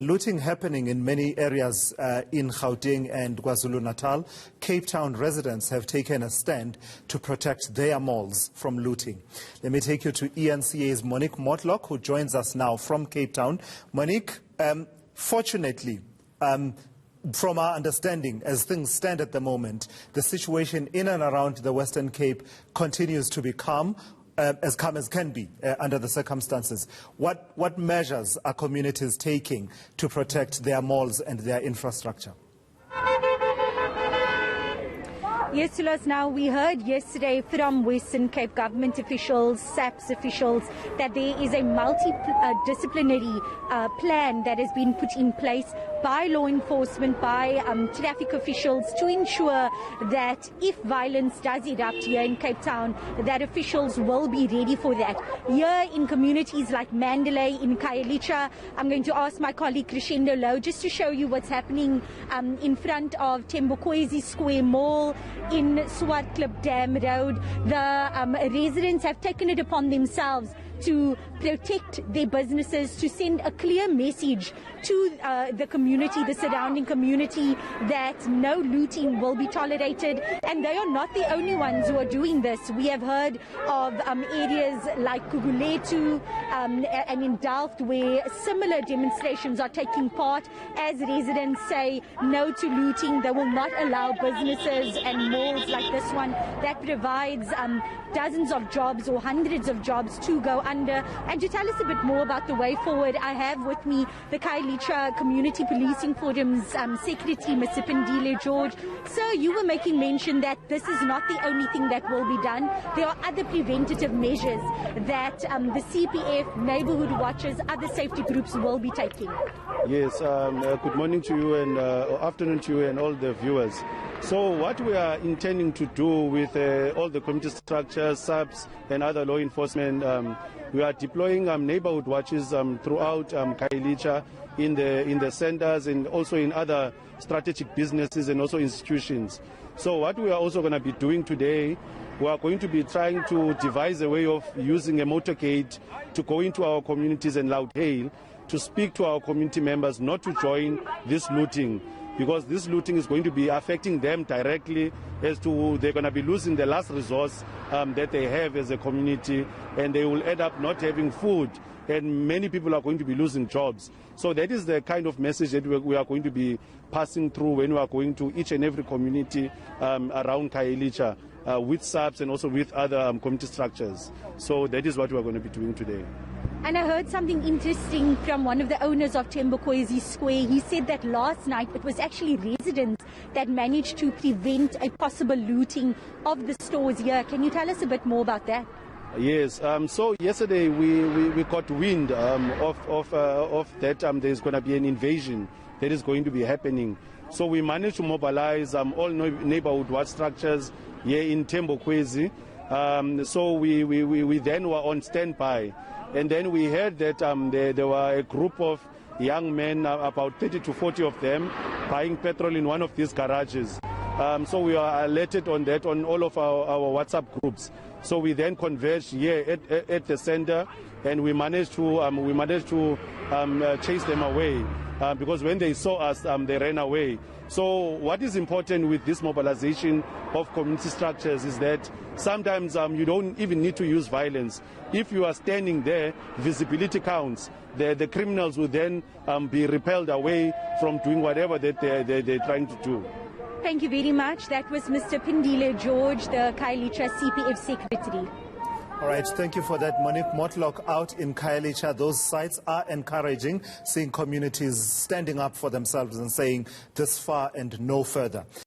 Looting happening in many areas in Gauteng and KwaZulu-Natal. Cape Town residents have taken a stand to protect their malls from looting. Let me take you to ENCA's Monique Mortlock, who joins us now from Cape Town. Monique, fortunately, from our understanding, as things stand at the moment, the situation in and around the Western Cape continues to be calm as can be under the circumstances. What measures are communities taking to protect their malls and their infrastructure? Yes, Silas, now we heard yesterday from Western Cape government officials, SAPS officials, that there is a multidisciplinary plan that has been put in place by law enforcement, by traffic officials to ensure that if violence does erupt here in Cape Town, that officials will be ready for that. Here in communities like Mandalay, in Khayelitsha, I'm going to ask my colleague Crescendo Low just to show you what's happening in front of Thembakhwezi Square Mall, in Swartklip Dam Road. The residents have taken it upon themselves to protect their businesses, to send a clear message to the community, the surrounding community, that no looting will be tolerated. And they are not the only ones who are doing this. We have heard of areas like Gugulethu and in Delft where similar demonstrations are taking part as residents say no to looting. They will not allow businesses and malls like this one that provides dozens of jobs or hundreds of jobs to go under. And to tell us a bit more about the way forward, I have with me the Khayelitsha Community Policing Forum's Secretary, Mr. Pindile George. Sir, you were making mention that this is not the only thing that will be done. There are other preventative measures that the CPF, neighborhood watchers, other safety groups will be taking. Yes, good morning to you and afternoon to you and all the viewers. So what we are intending to do with all the community structures, SAPS and other law enforcement, we are deploying neighborhood watches throughout Khayelitsha in the centers and also in other strategic businesses and also institutions. So what we are also going to be doing today, we are going to be trying to devise a way of using a motorcade to go into our communities and loud hail to speak to our community members not to join this looting, because this looting is going to be affecting them directly, as to they're going to be losing the last resource that they have as a community, and they will end up not having food, and many people are going to be losing jobs. So that is the kind of message that we are going to be passing through when we are going to each and every community around Khayelitsha with SAPS and also with other community structures. So that is what we are going to be doing today. And I heard something interesting from one of the owners of Thembakhwezi Square. He said that last night it was actually residents that managed to prevent a possible looting of the stores here. Can you tell us a bit more about that? Yes, so yesterday we got wind of that there's going to be an invasion that is going to be happening. So we managed to mobilize all neighborhood watch structures here in Thembakhwezi. So we then were on standby. And then we heard that there were a group of young men, about 30 to 40 of them, buying petrol in one of these garages. So we are alerted on that on all of our WhatsApp groups. So we then converged here at the center, and we managed to chase them away because when they saw us, they ran away. So what is important with this mobilization of community structures is that sometimes you don't even need to use violence. If you are standing there, visibility counts. The criminals will then be repelled away from doing whatever that they're trying to do. Thank you very much. That was Mr. Pindile George, the Khayelitsha CPF Secretary. All right, thank you for that, Monique Mortlock out in Khayelitsha. Those sites are encouraging, seeing communities standing up for themselves and saying this far and no further.